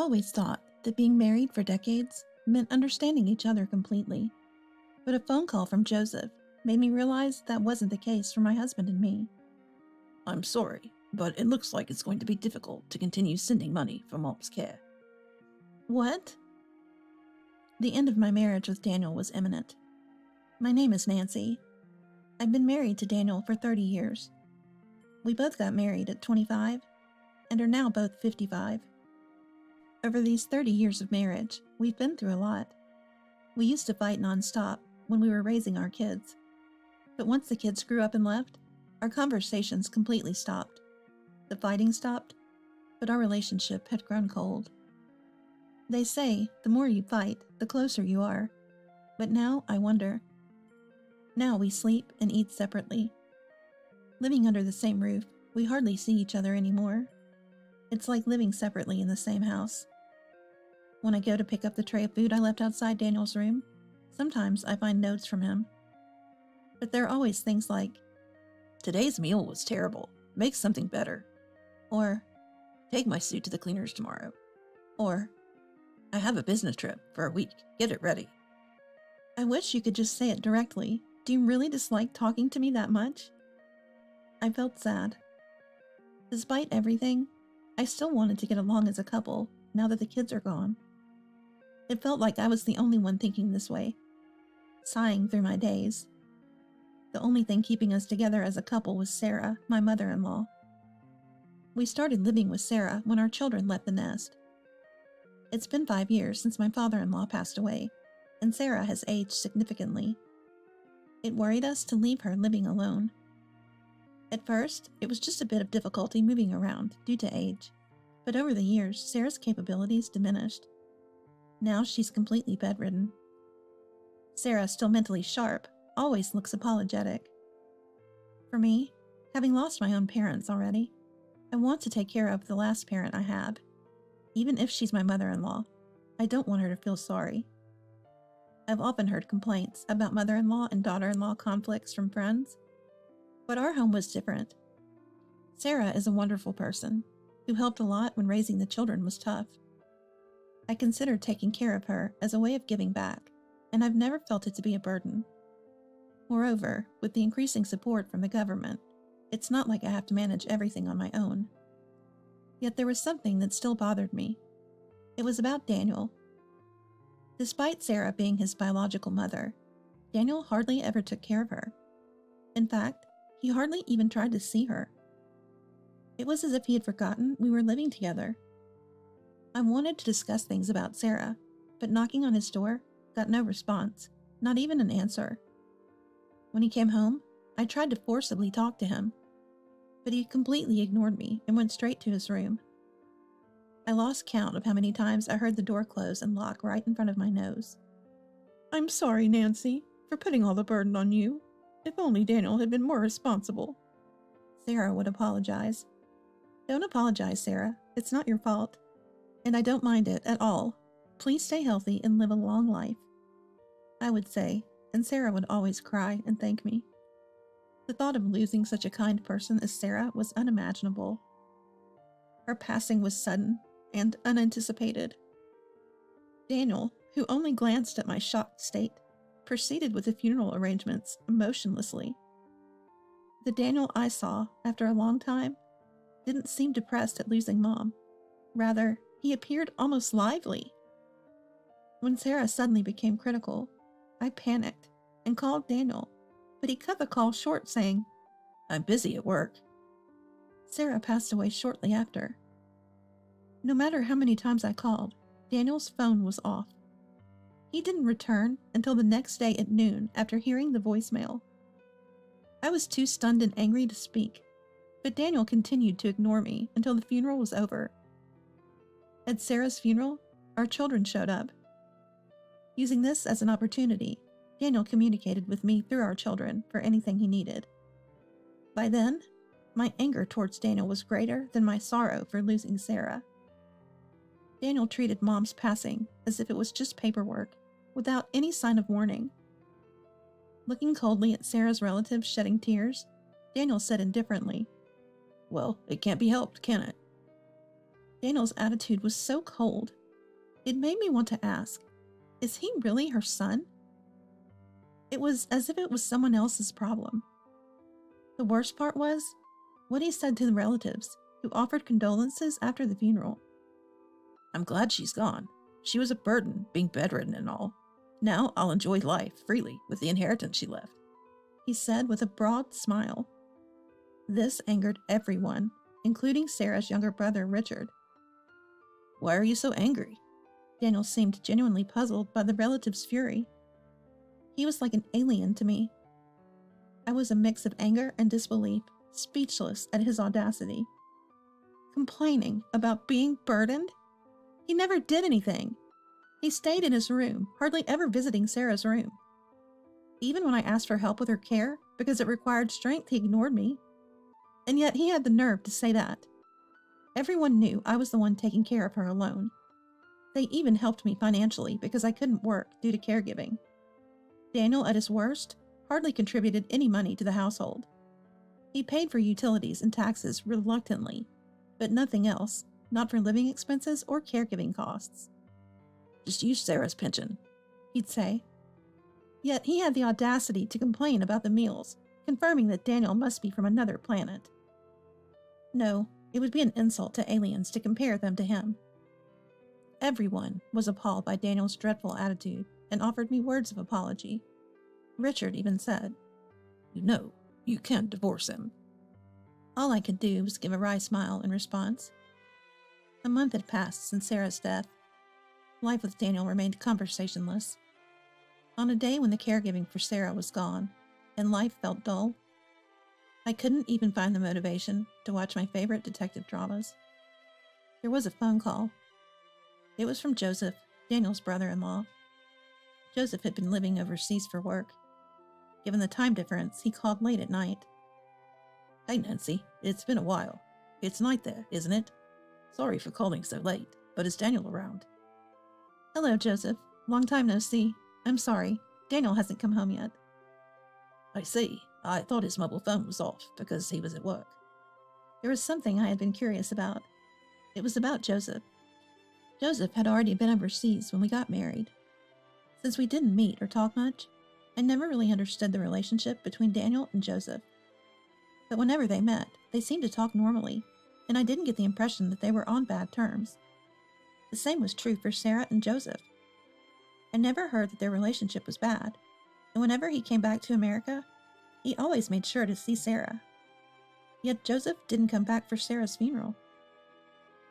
always thought that being married for decades meant understanding each other completely. But a phone call from Joseph made me realize that wasn't the case for my husband and me. I'm sorry, but it looks like it's going to be difficult to continue sending money for Mom's care. What? The end of my marriage with Daniel was imminent. My name is Nancy. I've been married to Daniel for 30 years. We both got married at 25 and are now both 55. Over these 30 years of marriage, we've been through a lot. We used to fight nonstop when we were raising our kids. But once the kids grew up and left, our conversations completely stopped. The fighting stopped, but our relationship had grown cold. They say the more you fight, the closer you are. But now I wonder. Now we sleep and eat separately. Living under the same roof, we hardly see each other anymore. It's like living separately in the same house. When I go to pick up the tray of food I left outside Daniel's room, sometimes I find notes from him. But there are always things like, "Today's meal was terrible. Make something better." or, "Take my suit to the cleaners tomorrow." or, "I have a business trip for a week. Get it ready." I wish you could just say it directly. Do you really dislike talking to me that much? I felt sad. Despite everything, I still wanted to get along as a couple now that the kids are gone. It felt like I was the only one thinking this way, sighing through my days. The only thing keeping us together as a couple was Sarah, my mother-in-law. We started living with Sarah when our children left the nest. It's been 5 years since my father-in-law passed away, and Sarah has aged significantly. It worried us to leave her living alone. At first, it was just a bit of difficulty moving around due to age, but over the years, Sarah's capabilities diminished. Now she's completely bedridden. Sarah, still mentally sharp, always looks apologetic. For me, having lost my own parents already, I want to take care of the last parent I had. Even if she's my mother-in-law, I don't want her to feel sorry. I've often heard complaints about mother-in-law and daughter-in-law conflicts from friends, but our home was different. Sarah is a wonderful person who helped a lot when raising the children was tough. I considered taking care of her as a way of giving back, and I've never felt it to be a burden. Moreover, with the increasing support from the government, it's not like I have to manage everything on my own. Yet there was something that still bothered me. It was about Daniel. Despite Sarah being his biological mother, Daniel hardly ever took care of her. In fact, he hardly even tried to see her. It was as if he had forgotten we were living together. I wanted to discuss things about Sarah, but knocking on his door got no response, not even an answer. When he came home, I tried to forcibly talk to him, but he completely ignored me and went straight to his room. I lost count of how many times I heard the door close and lock right in front of my nose. "I'm sorry, Nancy, for putting all the burden on you. If only Daniel had been more responsible." Sarah would apologize. "Don't apologize, Sarah. It's not your fault. And I don't mind it at all. Please stay healthy and live a long life," I would say, and Sarah would always cry and thank me. The thought of losing such a kind person as Sarah was unimaginable. Her passing was sudden and unanticipated. Daniel, who only glanced at my shocked state, proceeded with the funeral arrangements emotionlessly. The Daniel I saw after a long time didn't seem depressed at losing Mom. Rather, he appeared almost lively. When Sarah suddenly became critical, I panicked and called Daniel, but he cut the call short, saying, "I'm busy at work." Sarah passed away shortly after. No matter how many times I called, Daniel's phone was off. He didn't return until the next day at noon after hearing the voicemail. I was too stunned and angry to speak, but Daniel continued to ignore me until the funeral was over. At Sarah's funeral, our children showed up. Using this as an opportunity, Daniel communicated with me through our children for anything he needed. By then, my anger towards Daniel was greater than my sorrow for losing Sarah. Daniel treated Mom's passing as if it was just paperwork, without any sign of warning. Looking coldly at Sarah's relatives shedding tears, Daniel said indifferently, "Well, it can't be helped, can it?" Daniel's attitude was so cold. It made me want to ask, is he really her son? It was as if it was someone else's problem. The worst part was what he said to the relatives who offered condolences after the funeral. I'm glad she's gone. She was a burden, being bedridden and all. Now I'll enjoy life freely with the inheritance she left, he said with a broad smile. This angered everyone, including Sarah's younger brother, Richard. Why are you so angry? Daniel seemed genuinely puzzled by the relative's fury. He was like an alien to me. I was a mix of anger and disbelief, speechless at his audacity. Complaining about being burdened? He never did anything. He stayed in his room, hardly ever visiting Sarah's room. Even when I asked for help with her care, because it required strength, he ignored me. And yet he had the nerve to say that. Everyone knew I was the one taking care of her alone. They even helped me financially because I couldn't work due to caregiving. Daniel, at his worst, hardly contributed any money to the household. He paid for utilities and taxes reluctantly, but nothing else, not for living expenses or caregiving costs. Just use Sarah's pension, he'd say. Yet he had the audacity to complain about the meals, confirming that Daniel must be from another planet. No, it would be an insult to aliens to compare them to him. Everyone was appalled by Daniel's dreadful attitude and offered me words of apology. Richard even said, You know, you can't divorce him. All I could do was give a wry smile in response. A month had passed since Sarah's death. Life with Daniel remained conversationless. On a day when the caregiving for Sarah was gone and life felt dull, I couldn't even find the motivation to watch my favorite detective dramas. There was a phone call. It was from Joseph, Daniel's brother-in-law. Joseph had been living overseas for work. Given the time difference, he called late at night. Hey, Nancy, it's been a while. It's night there, isn't it? Sorry for calling so late, but is Daniel around? Hello, Joseph. Long time no see. I'm sorry. Daniel hasn't come home yet. I see. I thought his mobile phone was off because he was at work. There was something I had been curious about. It was about Joseph. Joseph had already been overseas when we got married. Since we didn't meet or talk much, I never really understood the relationship between Daniel and Joseph. But whenever they met, they seemed to talk normally, and I didn't get the impression that they were on bad terms. The same was true for Sarah and Joseph. I never heard that their relationship was bad, and whenever he came back to America, he always made sure to see Sarah. Yet Joseph didn't come back for Sarah's funeral.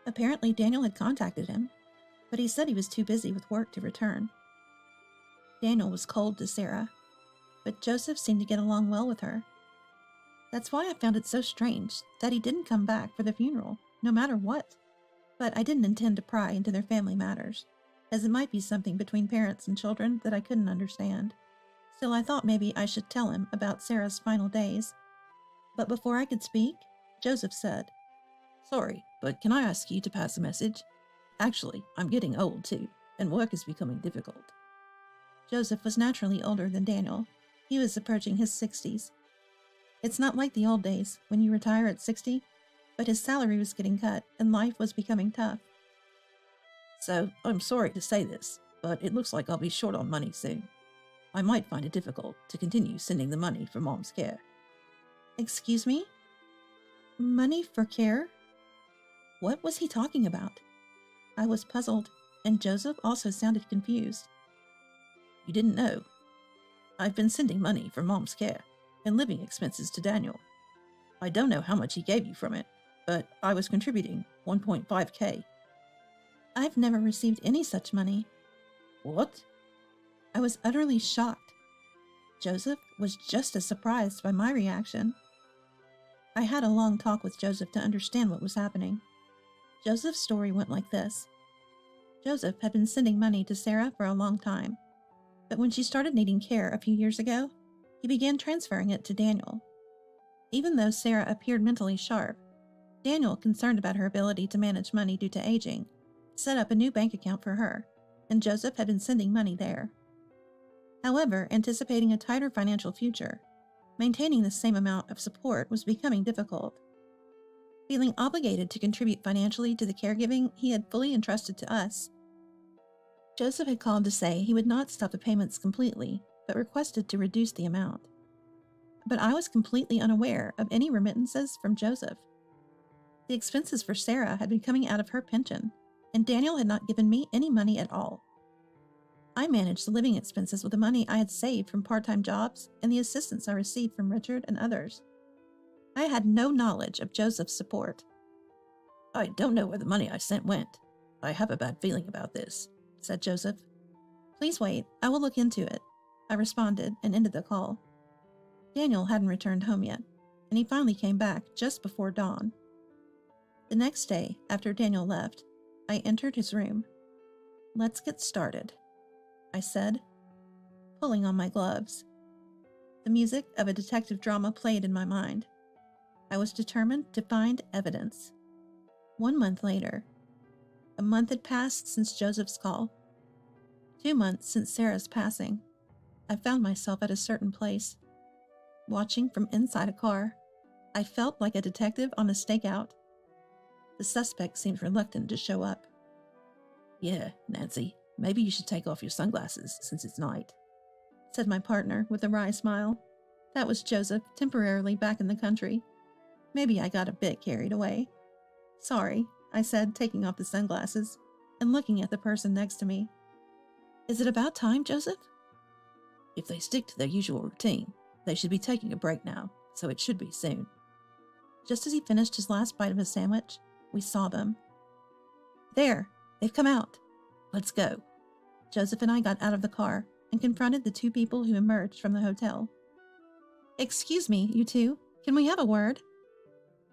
Apparently Daniel had contacted him, but he said he was too busy with work to return. Daniel was cold to Sarah, but Joseph seemed to get along well with her. That's why I found it so strange that he didn't come back for the funeral, no matter what. But I didn't intend to pry into their family matters, as it might be something between parents and children that I couldn't understand. Still, I thought maybe I should tell him about Sarah's final days. But before I could speak, Joseph said, Sorry, but can I ask you to pass a message? Actually, I'm getting old too, and work is becoming difficult. Joseph was naturally older than Daniel. He was approaching his 60s. It's not like the old days, when you retire at 60, but his salary was getting cut and life was becoming tough. So, I'm sorry to say this, but it looks like I'll be short on money soon. I might find it difficult to continue sending the money for Mom's care. Excuse me? Money for care? What was he talking about? I was puzzled, and Joseph also sounded confused. You didn't know? I've been sending money for Mom's care and living expenses to Daniel. I don't know how much he gave you from it, but I was contributing $1.5K. I've never received any such money. What? I was utterly shocked. Joseph was just as surprised by my reaction. I had a long talk with Joseph to understand what was happening. Joseph's story went like this. Joseph had been sending money to Sarah for a long time, but when she started needing care a few years ago, he began transferring it to Daniel. Even though Sarah appeared mentally sharp, Daniel, concerned about her ability to manage money due to aging, set up a new bank account for her, and Joseph had been sending money there. However, anticipating a tighter financial future, maintaining the same amount of support was becoming difficult. feeling obligated to contribute financially to the caregiving he had fully entrusted to us. Joseph had called to say he would not stop the payments completely, but requested to reduce the amount. But I was completely unaware of any remittances from Joseph. The expenses for Sarah had been coming out of her pension, and Daniel had not given me any money at all. I managed the living expenses with the money I had saved from part-time jobs and the assistance I received from Richard and others. I had no knowledge of Joseph's support. I don't know where the money I sent went. I have a bad feeling about this, said Joseph. Please wait, I will look into it, I responded and ended the call. Daniel hadn't returned home yet, and he finally came back just before dawn. The next day, after Daniel left, I entered his room. Let's get started, I said, pulling on my gloves. The music of a detective drama played in my mind. I was determined to find evidence. 1 month later. A month had passed since Joseph's call. 2 months since Sarah's passing. I found myself at a certain place. Watching from inside a car, I felt like a detective on a stakeout. The suspect seemed reluctant to show up. Yeah, Nancy, maybe you should take off your sunglasses since it's night, said my partner with a wry smile. That was Joseph, temporarily back in the country. Maybe I got a bit carried away. Sorry, I said, taking off the sunglasses and looking at the person next to me. Is it about time, Joseph? If they stick to their usual routine, they should be taking a break now, so it should be soon. Just as he finished his last bite of his sandwich, we saw them. There, they've come out. Let's go. Joseph and I got out of the car and confronted the 2 people who emerged from the hotel. Excuse me, you 2, can we have a word?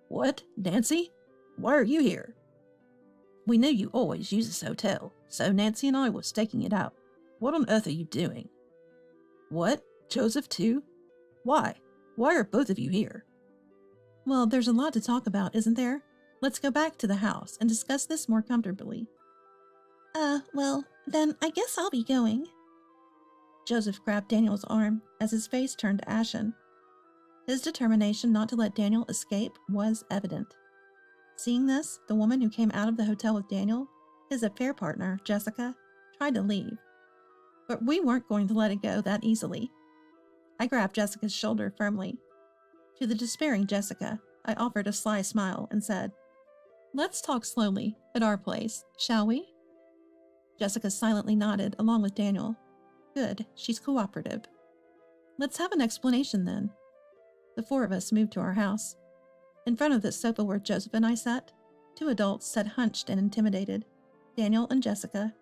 What, Nancy? Why are you here? We knew you always use this hotel, so Nancy and I were staking it out. What on earth are you doing? What? Joseph too? Why? Why are both of you here? Well, there's a lot to talk about, isn't there? Let's go back to the house and discuss this more comfortably. Well, then I guess I'll be going. Joseph grabbed Daniel's arm as his face turned ashen. His determination not to let Daniel escape was evident. Seeing this, the woman who came out of the hotel with Daniel, his affair partner, Jessica, tried to leave. But we weren't going to let it go that easily. I grabbed Jessica's shoulder firmly. To the despairing Jessica, I offered a sly smile and said, "Let's talk slowly, at our place, shall we?" Jessica silently nodded along with Daniel. Good, she's cooperative. Let's have an explanation then. The 4 of us moved to our house. In front of the sofa where Joseph and I sat, 2 adults sat hunched and intimidated, Daniel and Jessica.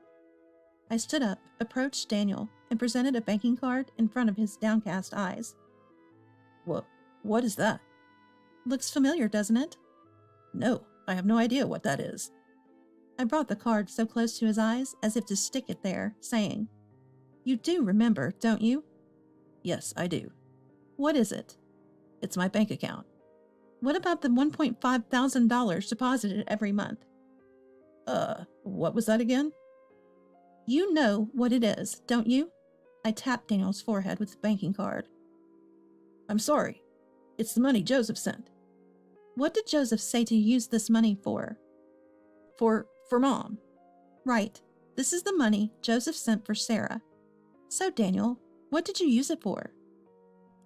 I stood up, approached Daniel, and presented a banking card in front of his downcast eyes. What is that? Looks familiar, doesn't it? No, I have no idea what that is. I brought the card so close to his eyes as if to stick it there, saying, "You do remember, don't you?" Yes, I do. What is it? It's my bank account. What about the $1.5 thousand deposited every month? What was that again? You know what it is, don't you? I tapped Daniel's forehead with the banking card. I'm sorry. It's the money Joseph sent. What did Joseph say to use this money for? For Mom. Right. This is the money Joseph sent for Sarah. So, Daniel, what did you use it for?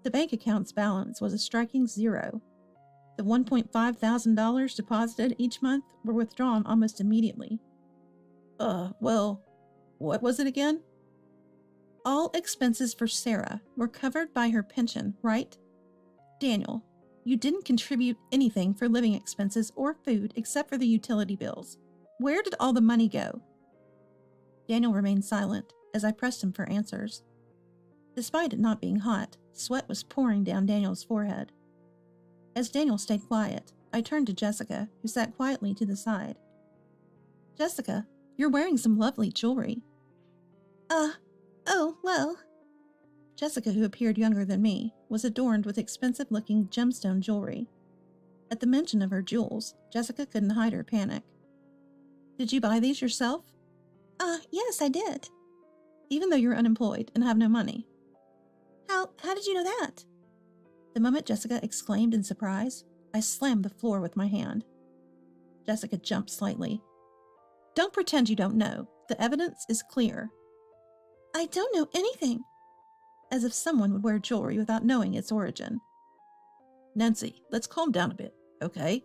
The bank account's balance was a striking 0. The $1.5 thousand deposited each month were withdrawn almost immediately. Well, what was it again? All expenses for Sarah were covered by her pension, right? Daniel, you didn't contribute anything for living expenses or food except for the utility bills. Where did all the money go? Daniel remained silent as I pressed him for answers. Despite it not being hot, sweat was pouring down Daniel's forehead. As Daniel stayed quiet, I turned to Jessica, who sat quietly to the side. Jessica, you're wearing some lovely jewelry. Oh, well. Jessica, who appeared younger than me, was adorned with expensive-looking gemstone jewelry. At the mention of her jewels, Jessica couldn't hide her panic. Did you buy these yourself? Yes, I did. Even though you're unemployed and have no money. How did you know that? The moment Jessica exclaimed in surprise, I slammed the floor with my hand. Jessica jumped slightly. Don't pretend you don't know. The evidence is clear. I don't know anything. As if someone would wear jewelry without knowing its origin. Nancy, let's calm down a bit, okay?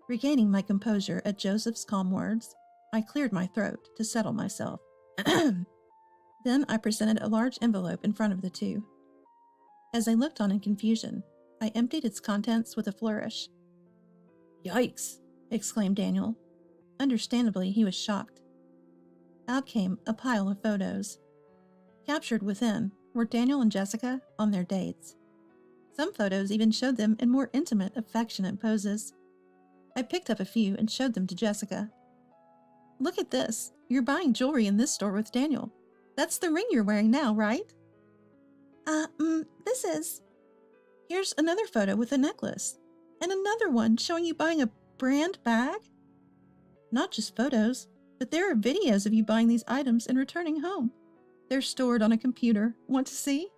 Regaining my composure at Joseph's calm words, I cleared my throat to settle myself. Then I presented a large envelope in front of the two. As I looked on in confusion, I emptied its contents with a flourish. Yikes, exclaimed Daniel. Understandably, he was shocked. Out came a pile of photos. Captured within were Daniel and Jessica on their dates. Some photos even showed them in more intimate, affectionate poses. I picked up a few and showed them to Jessica. Look at this. You're buying jewelry in this store with Daniel. That's the ring you're wearing now, right? This is... Here's another photo with a necklace. And another one showing you buying a brand bag. Not just photos, but there are videos of you buying these items and returning home. They're stored on a computer. Want to see?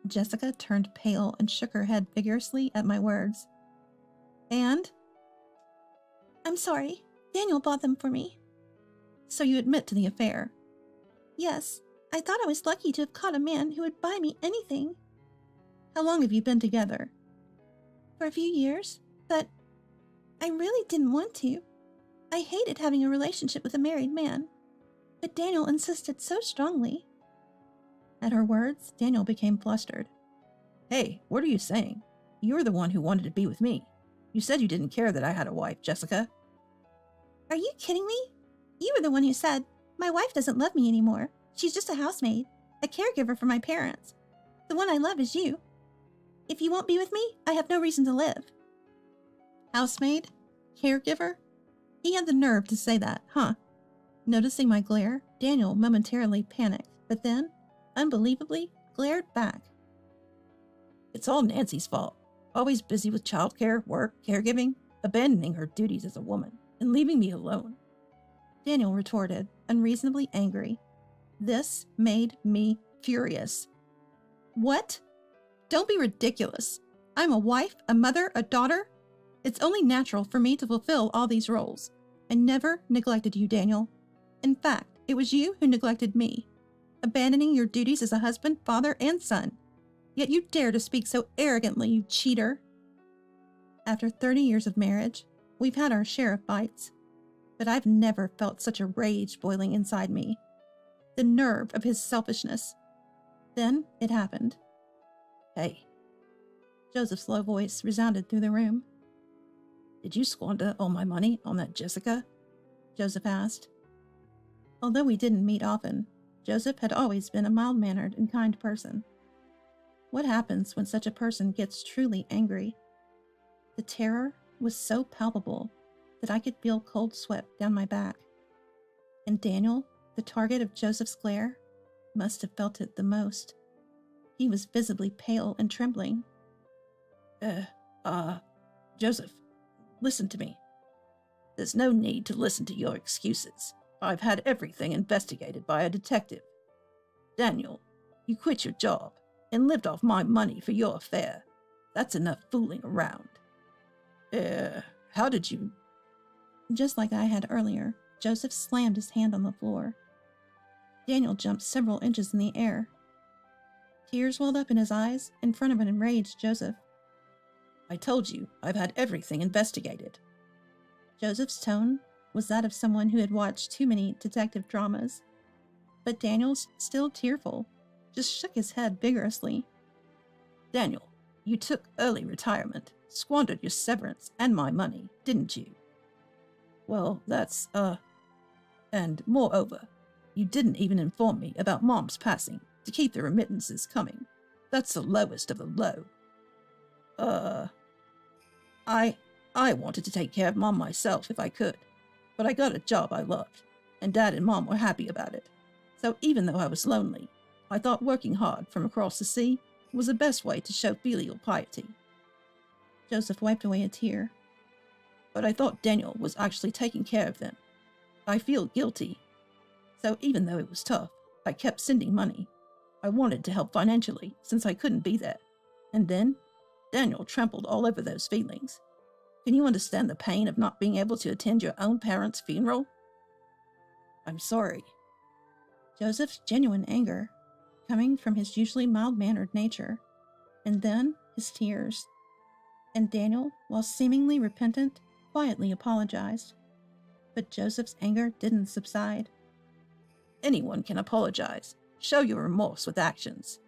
Jessica turned pale and shook her head vigorously at my words. And? I'm sorry. Daniel bought them for me. So you admit to the affair? Yes. I thought I was lucky to have caught a man who would buy me anything. How long have you been together? For a few years, but I really didn't want to. I hated having a relationship with a married man, but Daniel insisted so strongly. At her words, Daniel became flustered. Hey, what are you saying? You're the one who wanted to be with me. You said you didn't care that I had a wife, Jessica. Are you kidding me? You were the one who said, my wife doesn't love me anymore. She's just a housemaid, a caregiver for my parents. The one I love is you. If you won't be with me, I have no reason to live. Housemaid? Caregiver? He had the nerve to say that, huh? Noticing my glare, Daniel momentarily panicked, but then, unbelievably, glared back. It's all Nancy's fault. Always busy with childcare, work, caregiving, abandoning her duties as a woman, and leaving me alone. Daniel retorted, unreasonably angry. This made me furious. What? Don't be ridiculous. I'm a wife, a mother, a daughter. It's only natural for me to fulfill all these roles. I never neglected you, Daniel. In fact, it was you who neglected me, abandoning your duties as a husband, father, and son. Yet you dare to speak so arrogantly, you cheater. After 30 years of marriage, we've had our share of fights, but I've never felt such a rage boiling inside me. The nerve of his selfishness. Then it happened. Hey. Joseph's low voice resounded through the room. Did you squander all my money on that Jessica? Joseph asked. Although we didn't meet often, Joseph had always been a mild-mannered and kind person. What happens when such a person gets truly angry? The terror was so palpable that I could feel cold sweat down my back. And Daniel, the target of Joseph's glare, must have felt it the most. He was visibly pale and trembling. Joseph, listen to me. There's no need to listen to your excuses. I've had everything investigated by a detective. Daniel, you quit your job and lived off my money for your affair. That's enough fooling around. How did you... Just like I had earlier, Joseph slammed his hand on the floor. Daniel jumped several inches in the air. Tears welled up in his eyes in front of an enraged Joseph. I told you, I've had everything investigated. Joseph's tone was that of someone who had watched too many detective dramas. But Daniel, still tearful, just shook his head vigorously. Daniel, you took early retirement, squandered your severance and my money, didn't you? Well, that's, and moreover, you didn't even inform me about Mom's passing to keep the remittances coming. That's the lowest of the low. I wanted to take care of Mom myself if I could, but I got a job I loved, and Dad and Mom were happy about it. So even though I was lonely, I thought working hard from across the sea was the best way to show filial piety. Joseph wiped away a tear. But I thought Daniel was actually taking care of them. I feel guilty. So even though it was tough, I kept sending money. I wanted to help financially since I couldn't be there. And then Daniel trampled all over those feelings. Can you understand the pain of not being able to attend your own parents' funeral? I'm sorry. Joseph's genuine anger, coming from his usually mild-mannered nature, and then his tears. And Daniel, while seemingly repentant, quietly apologized. But Joseph's anger didn't subside. Anyone can apologize. Show your remorse with actions.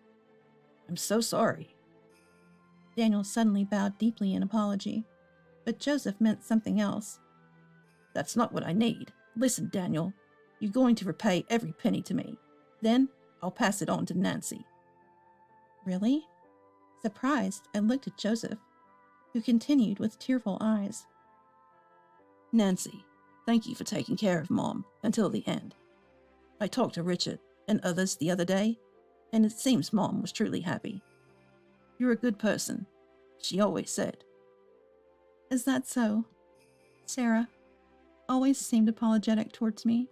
I'm so sorry. Daniel suddenly bowed deeply in apology, but Joseph meant something else. That's not what I need. Listen, Daniel, you're going to repay every penny to me. Then I'll pass it on to Nancy. Really? Surprised, I looked at Joseph, who continued with tearful eyes. Nancy, thank you for taking care of Mom until the end. I talked to Richard and others the other day, and it seems Mom was truly happy. You're a good person, she always said. Is that so? Sarah always seemed apologetic towards me.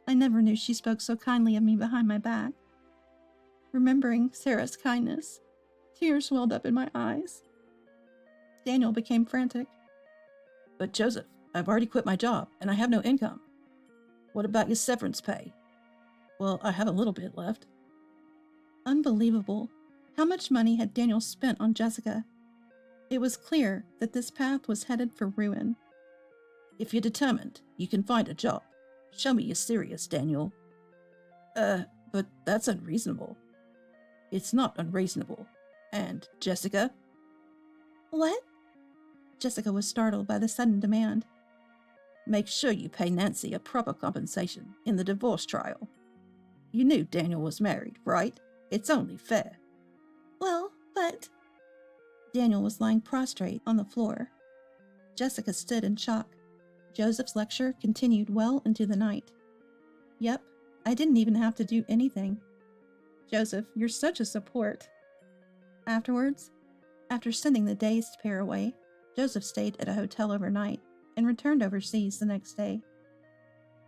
I never knew she spoke so kindly of me behind my back. Remembering Sarah's kindness, tears welled up in my eyes. Daniel became frantic. But Joseph, I've already quit my job, and I have no income. What about your severance pay? Well, I have a little bit left. Unbelievable. How much money had Daniel spent on Jessica? It was clear that this path was headed for ruin. If you're determined, you can find a job. Show me you're serious, Daniel. But that's unreasonable. It's not unreasonable. And Jessica? What? Jessica was startled by the sudden demand. Make sure you pay Nancy a proper compensation in the divorce trial. You knew Daniel was married, right? It's only fair. Well, but... Daniel was lying prostrate on the floor. Jessica stood in shock. Joseph's lecture continued well into the night. Yep, I didn't even have to do anything. Joseph, you're such a support. Afterwards, after sending the dazed pair away, Joseph stayed at a hotel overnight and returned overseas the next day.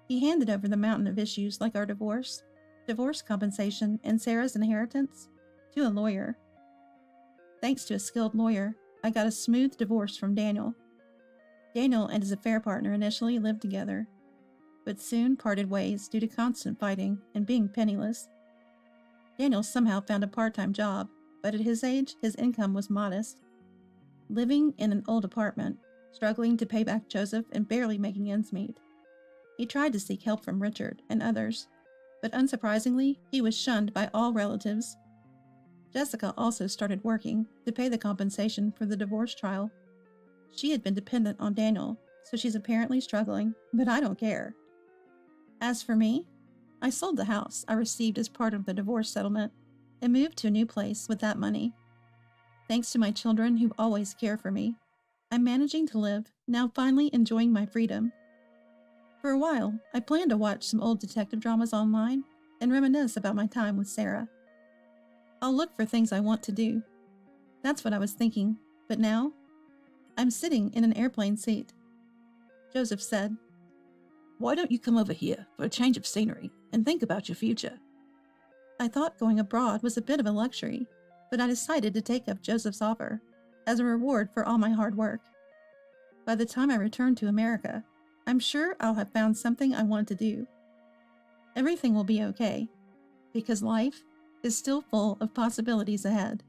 He handed over the mountain of issues like our divorce compensation, and Sarah's inheritance to a lawyer. Thanks to a skilled lawyer, I got a smooth divorce from Daniel. Daniel and his affair partner initially lived together, but soon parted ways due to constant fighting and being penniless. Daniel somehow found a part-time job, but at his age, his income was modest. Living in an old apartment, struggling to pay back Joseph and barely making ends meet. He tried to seek help from Richard and others, but unsurprisingly, he was shunned by all relatives. Jessica also started working to pay the compensation for the divorce trial. She had been dependent on Daniel, so she's apparently struggling, but I don't care. As for me, I sold the house I received as part of the divorce settlement and moved to a new place with that money. Thanks to my children who always care for me, I'm managing to live, now finally enjoying my freedom. For a while, I planned to watch some old detective dramas online and reminisce about my time with Sarah. I'll look for things I want to do. That's what I was thinking, but now, I'm sitting in an airplane seat. Joseph said, "Why don't you come over here for a change of scenery and think about your future?" I thought going abroad was a bit of a luxury, but I decided to take up Joseph's offer as a reward for all my hard work. By the time I return to America, I'm sure I'll have found something I want to do. Everything will be okay, because life is still full of possibilities ahead.